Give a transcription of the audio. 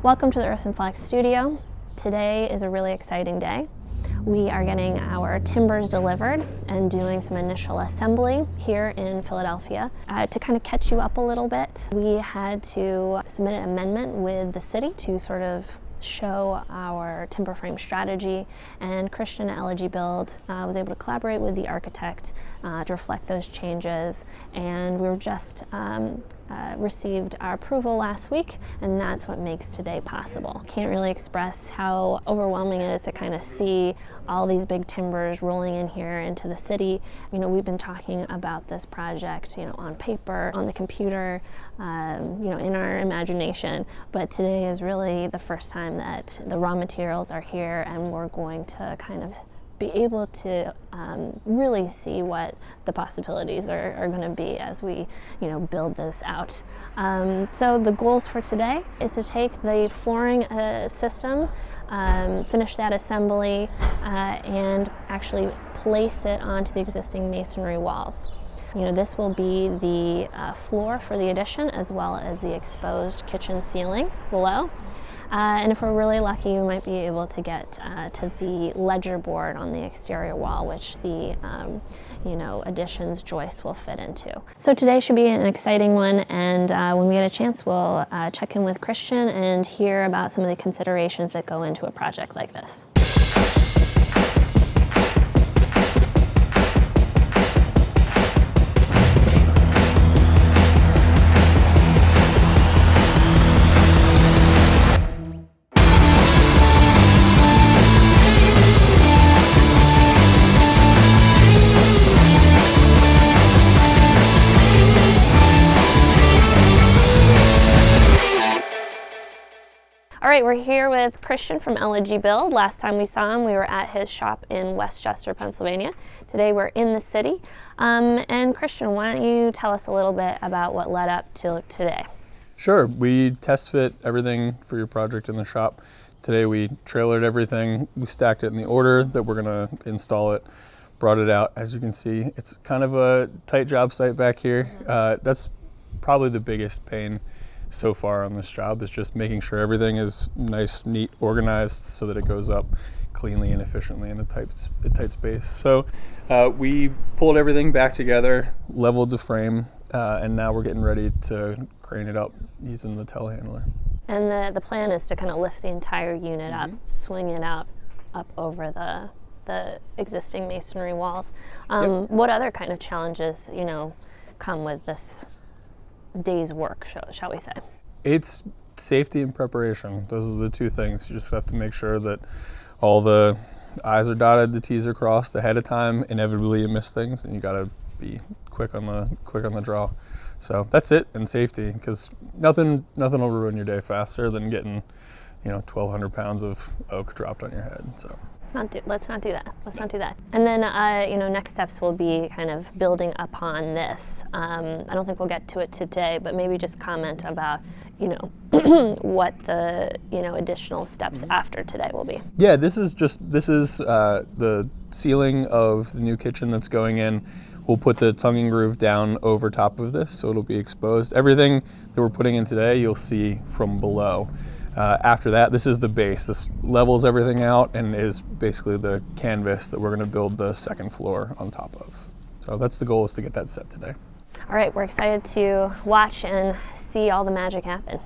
Welcome to the Earth+Flax studio. Today is a really exciting day. We are getting our timbers delivered and doing some initial assembly here in Philadelphia. To kind of catch you up a little bit, we had to submit an amendment with the city to sort of show our timber frame strategy, and Christian at Elegy Build was able to collaborate with the architect to reflect those changes, and we were just received our approval last week, and that's what makes today possible. Can't really express how overwhelming it is to kind of see all these big timbers rolling in here into the city. You know, we've been talking about this project, you know, on paper, on the computer, you know, in our imagination, but today is really the first time that the raw materials are here, and we're going to kind of be able to really see what the possibilities are going to be as we, you know, build this out. So the goals for today is to take the flooring system, finish that assembly, and actually place it onto the existing masonry walls. You know, this will be the floor for the addition, as well as the exposed kitchen ceiling below. And if we're really lucky, we might be able to get to the ledger board on the exterior wall, which the you know, additions joist will fit into. So today should be an exciting one, and when we get a chance, we'll check in with Christian and hear about some of the considerations that go into a project like this. All right, we're here with Christian from Elegy Build. Last time we saw him, we were at his shop in Westchester, Pennsylvania. Today we're in the city. And Christian, why don't you tell us a little bit about what led up to today? Sure, we test fit everything for your project in the shop. Today we trailered everything, we stacked it in the order that we're gonna install it, brought it out. As you can see, it's kind of a tight job site back here. That's probably the biggest pain so far on this job, is just making sure everything is nice, neat, organized so that it goes up cleanly and efficiently in a tight space. So we pulled everything back together, leveled the frame, and now we're getting ready to crane it up using the telehandler. And the plan is to kind of lift the entire unit up, swing it up over the existing masonry walls. Yep. What other kind of challenges, you know, come with this day's work, shall we say? It's safety and preparation. Those are the two things. You just have to make sure that all the I's are dotted, the T's are crossed ahead of time. Inevitably you miss things, and you got to be quick on the draw. So that's it, and safety, because nothing will ruin your day faster than getting, you know, 1,200 pounds of oak dropped on your head. So let's not do that. Let's not do that. And then, you know, next steps will be kind of building upon this. I don't think we'll get to it today, but maybe just comment about, you know, what the, you know, additional steps after today will be. Yeah, this is the ceiling of the new kitchen that's going in. We'll put the tongue and groove down over top of this, so it'll be exposed. Everything that we're putting in today, you'll see from below. After that, this is the base. This levels everything out and is basically the canvas that we're going to build the second floor on top of. So that's the goal, is to get that set today. All right, we're excited to watch and see all the magic happen.